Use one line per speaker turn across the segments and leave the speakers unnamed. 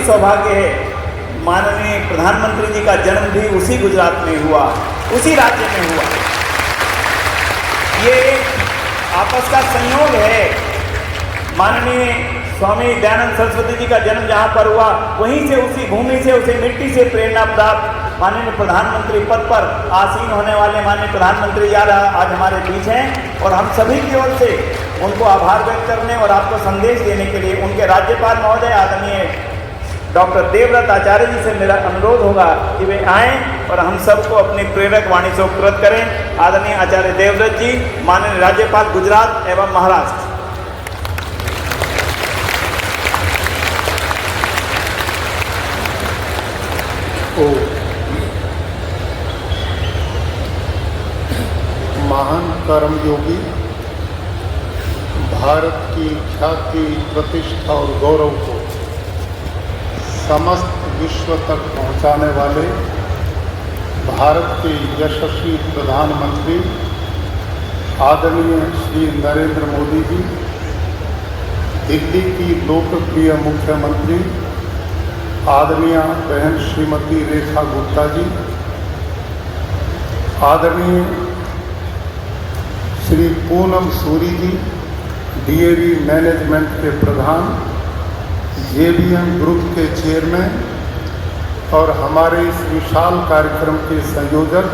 सौभाग्य है, माननीय प्रधानमंत्री जी का जन्म भी उसी गुजरात में हुआ, उसी राज्य में हुआ। ये आपस का संयोग है। माननीय स्वामी दयानंद सरस्वती जी का जन्म जहाँ पर हुआ, वहीं से, उसी भूमि से, उसी मिट्टी से प्रेरणा प्राप्त माननीय प्रधानमंत्री पद पर आसीन होने वाले माननीय प्रधानमंत्री यार आज हमारे बीच हैं, और हम सभी की ओर से उनको आभार व्यक्त करने और आपको संदेश देने के लिए उनके राज्यपाल महोदय आदरणीय डॉक्टर देवव्रत आचार्य जी से मेरा अनुरोध होगा कि वे आएं और हम सबको अपनी प्रेरक वाणी से उपकृत करें। आदरणीय आचार्य देवव्रत जी, माननीय राज्यपाल गुजरात एवं महाराष्ट्र।
महान कर्मयोगी, भारत की ख्याति, प्रतिष्ठा और गौरव को समस्त विश्व तक पहुंचाने वाले भारत के यशस्वी प्रधानमंत्री आदरणीय श्री नरेंद्र मोदी जी, दिल्ली की लोकप्रिय मुख्यमंत्री आदरणीय बहन श्रीमती रेखा गुप्ता जी, आदरणीय श्री पूनम सूरी जी, डीएवी मैनेजमेंट के प्रधान, जेबीएम ग्रुप के चेयरमैन और हमारे इस विशाल कार्यक्रम के संयोजक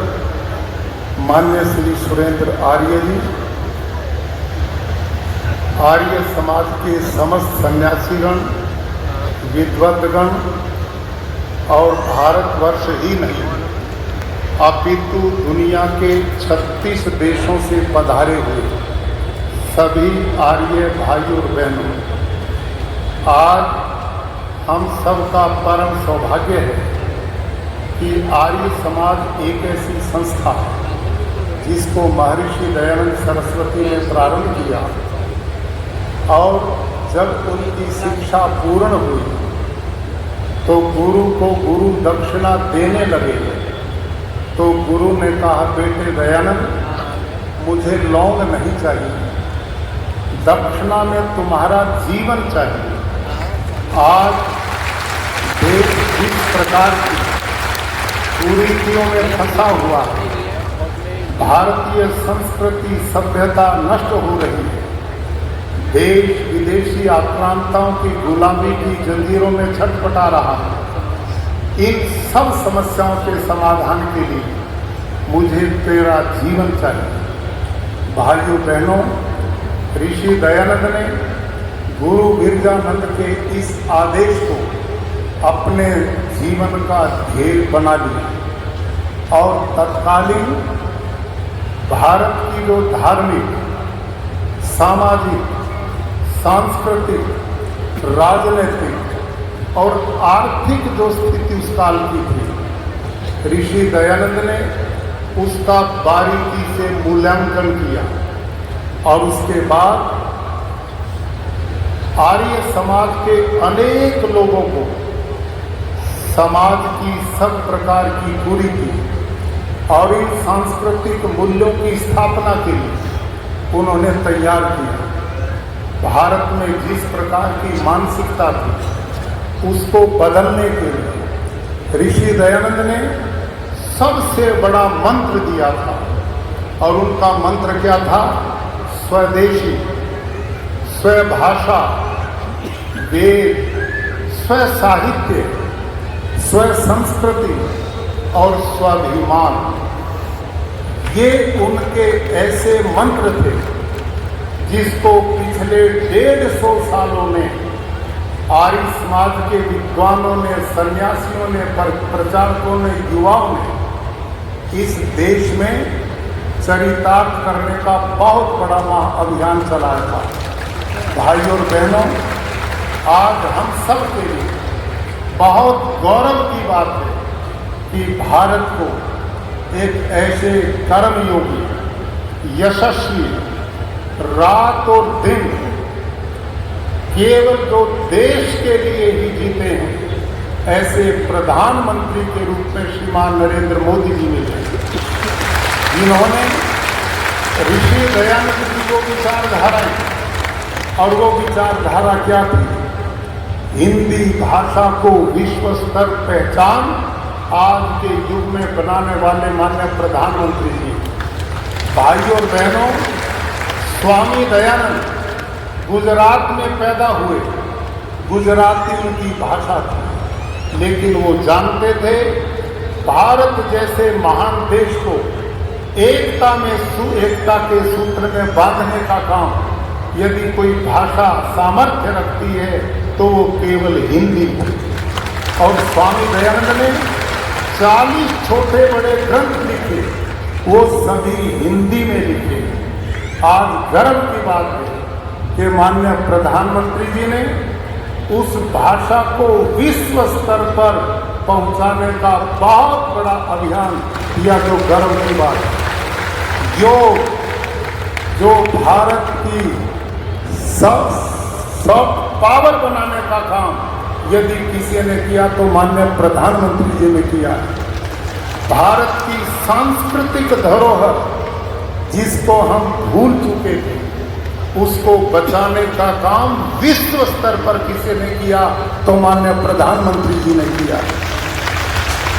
माननीय श्री सुरेंद्र आर्य जी, आर्य समाज के समस्त सन्यासीगण, विद्वद्गण और भारतवर्ष ही नहीं अपितु दुनिया के 36 देशों से पधारे हुए सभी आर्य भाई और बहनों, आज हम सबका परम सौभाग्य है कि आर्य समाज एक ऐसी संस्था जिसको महर्षि दयानंद सरस्वती ने प्रारंभ किया और जब उनकी शिक्षा पूर्ण हुई तो गुरु को गुरु दक्षिणा देने लगे, तो गुरु ने कहा, बेटे दयानंद मुझे लौंग नहीं चाहिए, दक्षिणा में तुम्हारा जीवन चाहिए। आज देश जिस प्रकार की कुरीतियों में फंसा हुआ है, भारतीय संस्कृति सभ्यता नष्ट हो रही है, देश विदेशी आक्रांताओं की गुलामी की जंजीरों में छटपटा रहा है, इन सब समस्याओं के समाधान के लिए मुझे तेरा जीवन चाहिए। भाइयों बहनों, ऋषि दयानंद ने गुरु गिरजानंद के इस आदेश को अपने जीवन का ध्येय बना लिया और तत्कालीन भारत की जो धार्मिक, सामाजिक, सांस्कृतिक, राजनीतिक और आर्थिक जो स्थिति उस काल की थी, ऋषि दयानंद ने उसका बारीकी से मूल्यांकन किया और उसके बाद आर्य समाज के अनेक लोगों को समाज की सब प्रकार की कुरीति और इन सांस्कृतिक मूल्यों की स्थापना के लिए उन्होंने तैयार किया। भारत में जिस प्रकार की मानसिकता थी उसको बदलने के लिए ऋषि दयानंद ने सबसे बड़ा मंत्र दिया था और उनका मंत्र क्या था? स्वदेशी, स्वभाषा, वेद, स्व साहित्य, स्व संस्कृति और स्वाभिमान। ये उनके ऐसे मंत्र थे जिसको पिछले 150 सालों में आर्य समाज के विद्वानों ने, सन्यासियों ने, प्रचारकों ने, युवाओं ने इस देश में चरितार्थ करने का बहुत बड़ा महाअभियान चलाया था। भाइयों और बहनों, आज हम सब के लिए बहुत गौरव की बात है कि भारत को एक ऐसे कर्मयोगी, यशस्वी, रात और दिन केवल जो देश के लिए ही जीते हैं, ऐसे प्रधानमंत्री के रूप में श्रीमान नरेंद्र मोदी जी मिले, जिन्होंने ऋषि दयानंद जी को विचारधारा, और वो विचारधारा क्या थी? हिंदी भाषा को विश्व स्तर पहचान आज के युग में बनाने वाले माननीय प्रधानमंत्री जी, भाइयों और बहनों, स्वामी दयानंद गुजरात में पैदा हुए, गुजराती उनकी भाषा थी, लेकिन वो जानते थे भारत जैसे महान देश को एकता के सूत्र में बांधने का काम यदि कोई भाषा सामर्थ्य रखती है तो वो केवल हिंदी है। और स्वामी दयानंद ने 40 छोटे बड़े ग्रंथ लिखे, वो सभी हिंदी में लिखे। आज गर्व की बात है कि माननीय प्रधानमंत्री जी ने उस भाषा को विश्व स्तर पर पहुंचाने का बहुत बड़ा अभियान किया, जो गर्व की बात है। जो भारत की सब पावर बनाने का काम यदि किसी ने किया तो माननीय प्रधानमंत्री जी ने किया। भारत की सांस्कृतिक धरोहर जिसको हम भूल चुके थे, उसको बचाने का काम विश्व स्तर पर किसी ने किया तो माननीय प्रधानमंत्री जी ने किया।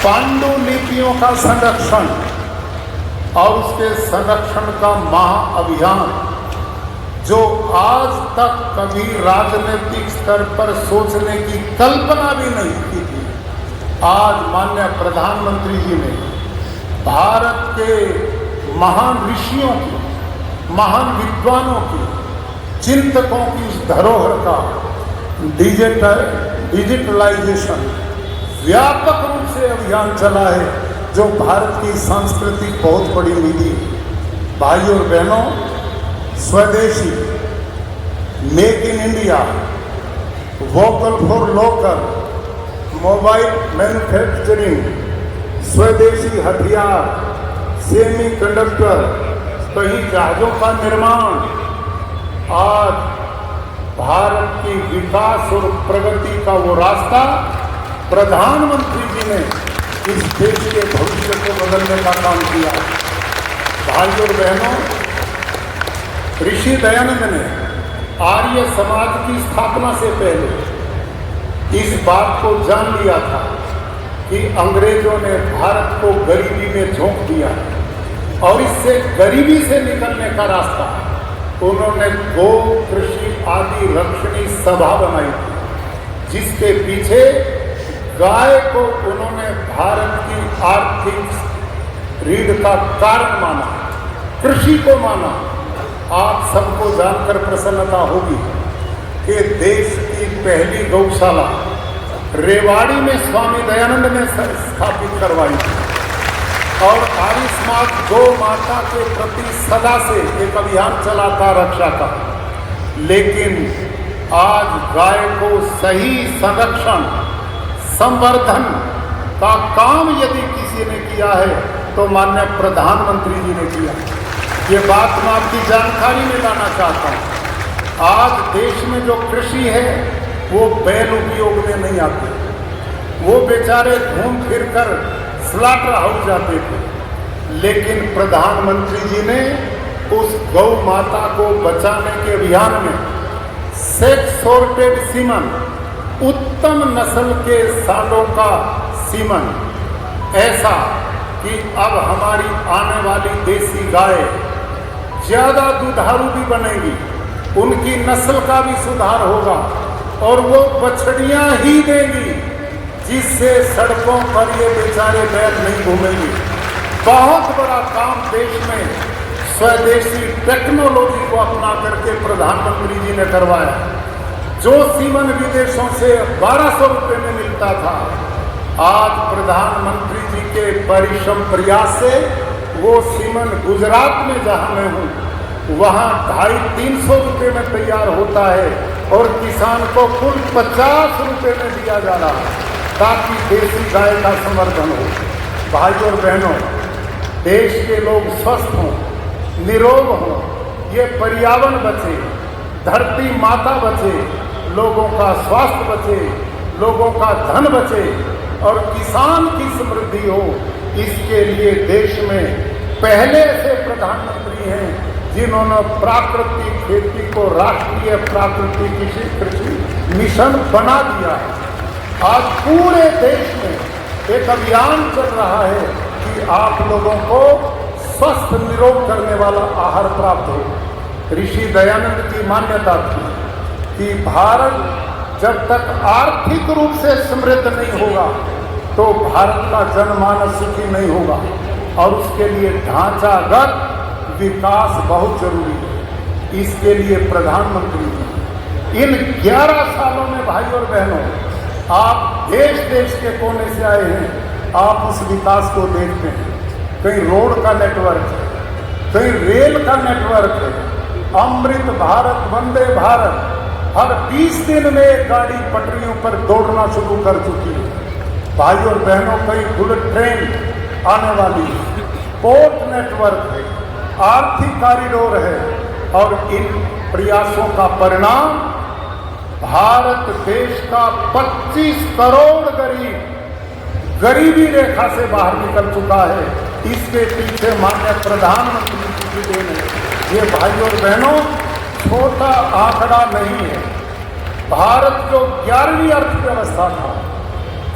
पांडुलिपियों का संरक्षण और उसके संरक्षण का महाअभियान जो आज तक कभी राजनीतिक स्तर पर सोचने की कल्पना भी नहीं की थी, आज माननीय प्रधानमंत्री जी ने भारत के महान ऋषियों की, महान विद्वानों की, चिंतकों की उस धरोहर का डिजिटलाइजेशन व्यापक रूप से अभियान चला है, जो भारत की संस्कृति बहुत बड़ी निधि है। भाइयों और बहनों, स्वदेशी, make in India, vocal for local, mobile manufacturing, स्वदेशी हथियार, सेमी कंडक्टर, कई जहाजों का निर्माण, आज भारत की विकास और प्रगति का वो रास्ता प्रधानमंत्री जी ने इस देश के भविष्य को बदलने का काम किया। भाइयों और बहनों, ऋषि दयानंद ने आर्य समाज की स्थापना से पहले इस बात को जान लिया था कि अंग्रेजों ने भारत को गरीबी में झोंक दिया और इससे गरीबी से निकलने का रास्ता उन्होंने गो, कृषि आदि रक्षणी सभा बनाई थी, जिसके पीछे गाय को उन्होंने भारत की आर्थिक रीढ़ का कारण माना, कृषि को माना। आप सबको जानकर प्रसन्नता होगी कि देश की पहली गौशाला रेवाड़ी में स्वामी दयानंद ने स्थापित करवाई थी और आर्य समाज गौ माता के प्रति सदा से एक अभियान चलाता रक्षा का। लेकिन आज गाय को सही संरक्षण, संवर्धन का काम यदि किसी ने किया है तो माननीय प्रधानमंत्री जी ने किया। ये बात मैं आपकी जानकारी में लाना चाहता हूँ। आज देश में जो कृषि है वो बैल उपयोग में नहीं आती, वो बेचारे घूम फिर कर स्लॉटर हाउस जाते थे, लेकिन प्रधानमंत्री जी ने उस गौ माता को बचाने के अभियान में सेक्स सॉर्टेड सीमन, उत्तम नस्ल के सांडों का सीमन, ऐसा कि अब हमारी आने वाली देसी गाय ज़्यादा दुधारू भी बनेगी, उनकी नस्ल का भी सुधार होगा और वो बछड़ियाँ ही देंगी, जिससे सड़कों पर ये बेचारे बैल नहीं घूमेंगे। बहुत बड़ा काम देश में स्वदेशी टेक्नोलॉजी को अपना करके प्रधानमंत्री जी ने करवाया। जो सीमन विदेशों से 1200 रुपये में मिलता था, आज प्रधानमंत्री जी के परिश्रम प्रयास से वो सीमन गुजरात में जहाँ मैं हूँ वहाँ 250-300 रुपये में तैयार होता है और किसान को कुल 50 रुपये में दिया जा रहा है, ताकि देसी गाय का संवर्धन हो। भाइयों और बहनों, देश के लोग स्वस्थ हों, निरोग हों, ये पर्यावरण बचे, धरती माता बचे, लोगों का स्वास्थ्य बचे, लोगों का धन बचे और किसान की समृद्धि हो, इसके लिए देश में पहले से प्रधानमंत्री हैं जिन्होंने प्राकृतिक खेती को राष्ट्रीय प्राकृतिक कृषि मिशन बना दिया है। आज पूरे देश में एक अभियान चल रहा है कि आप लोगों को स्वस्थ निरोग करने वाला आहार प्राप्त हो। ऋषि दयानंद की मान्यता थी कि भारत जब तक आर्थिक रूप से समृद्ध नहीं होगा तो भारत का जनमानस सुखी नहीं होगा, और उसके लिए ढांचागत विकास बहुत जरूरी है। इसके लिए प्रधानमंत्री जी इन 11 सालों में, भाई और बहनों, आप देश देश के कोने से आए हैं, आप उस विकास को देखते हैं। कहीं रोड का नेटवर्क है, कहीं रेल का नेटवर्क है, अमृत भारत, वंदे भारत, हर 20 दिन में एक गाड़ी पटरियों पर दौड़ना शुरू कर चुकी है। भाई और बहनों, कई बुलेट ट्रेन आने वाली है, पोर्ट नेटवर्क है, आर्थिक कॉरिडोर है, और इन प्रयासों का परिणाम भारत देश का 25 करोड़ गरीब गरीबी रेखा से बाहर निकल चुका है। इसके पीछे माननीय प्रधानमंत्री जी की देन है। ये भाई और बहनों छोटा आंकड़ा नहीं है। भारत जो 11वीं अर्थव्यवस्था था,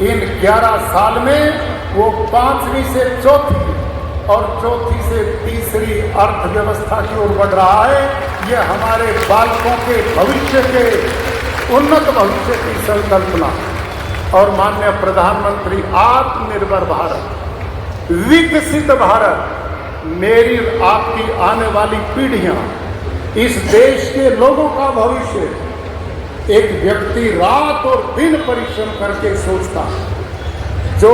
इन 11 साल में वो 5वीं से 4थी और 4थी से 3री अर्थव्यवस्था की ओर बढ़ रहा है। ये हमारे बालकों के भविष्य के उन्नत भविष्य की संकल्पना। और माननीय प्रधानमंत्री, आत्मनिर्भर भारत, विकसित भारत, मेरी आपकी आने वाली पीढ़ियां, इस देश के लोगों का भविष्य, एक व्यक्ति रात और दिन परिश्रम करके सोचता है, जो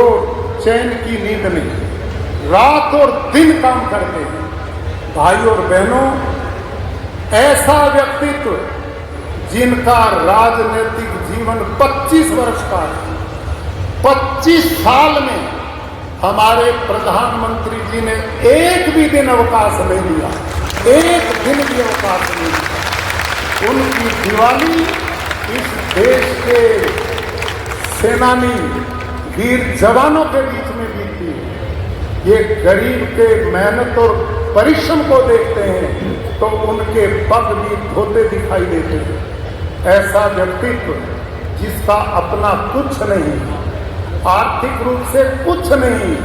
चैन की नींद नहीं, रात और दिन काम करते हैं। भाई और बहनों, ऐसा व्यक्तित्व जिनका राजनीतिक जीवन 25 वर्ष का है, 25 साल में हमारे प्रधानमंत्री जी ने एक भी दिन अवकाश नहीं लिया, एक दिन भी अवकाश नहीं लिया। उनकी दिवाली इस देश के सेनानी वीर जवानों के बीच में बीती है। ये गरीब के मेहनत और परिश्रम को देखते हैं तो उनके पग भी धोते दिखाई देते हैं। ऐसा व्यक्तित्व जिसका अपना कुछ नहीं, आर्थिक रूप से कुछ नहीं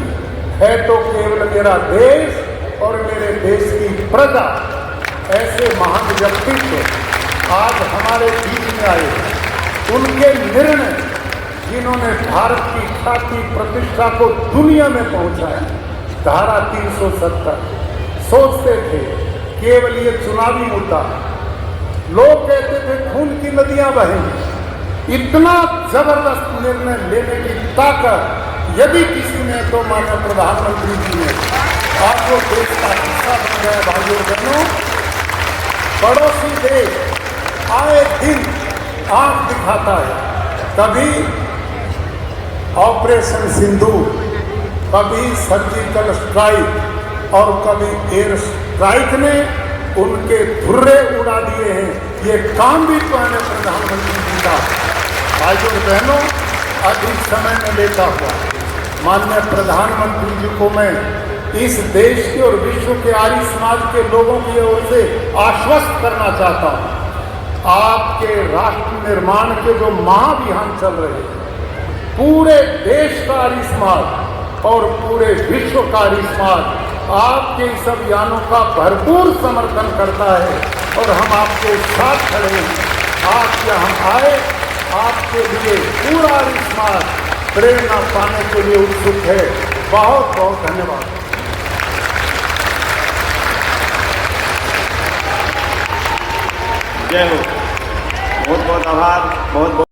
है, तो केवल मेरा देश और मेरे देश की प्रजा, ऐसे महान व्यक्तित्व आज हमारे बीच में आए। उनके निर्णय, जिन्होंने भारत की ख्याति प्रतिष्ठा को दुनिया में पहुंचाया। धारा 370 सोचते थे केवल ये चुनावी मुद्दा, लोग कहते थे खून की नदियां बहेंगी। इतना जबरदस्त निर्णय लेने की ताकत यदि किसी ने, तो माननीय प्रधानमंत्री जी ने। आज वो देश का हिस्सा बन गए। भाइयों बहनों, पड़ोसी देश आए दिन आंख दिखाता है। कभी ऑपरेशन सिंदूर, कभी सर्जिकल स्ट्राइक और कभी एयर स्ट्राइक ने उनके धुर्रे उड़ा दिए हैं। ये काम भी तो है प्रधानमंत्री जी का। भाइयों बहनों, अधिक समय में लेता हुआ माननीय प्रधानमंत्री जी को मैं इस देश के और विश्व के आर्य समाज के लोगों की ओर से आश्वस्त करना चाहता हूँ। आपके राष्ट्र निर्माण के जो महाअभियान चल रहे हैं, पूरे देश का आर्य समाज और पूरे विश्व का आर्य समाज आपके इस अभियानों का भरपूर समर्थन करता है और हम आपके साथ खड़े हैं। आप यहाँ आए, आपके लिए पूरा आर्य समाज प्रेरणा पाने के लिए उत्सुक है। बहुत बहुत धन्यवाद।
जय हो। बहुत बहुत आभार। बहुत बहुत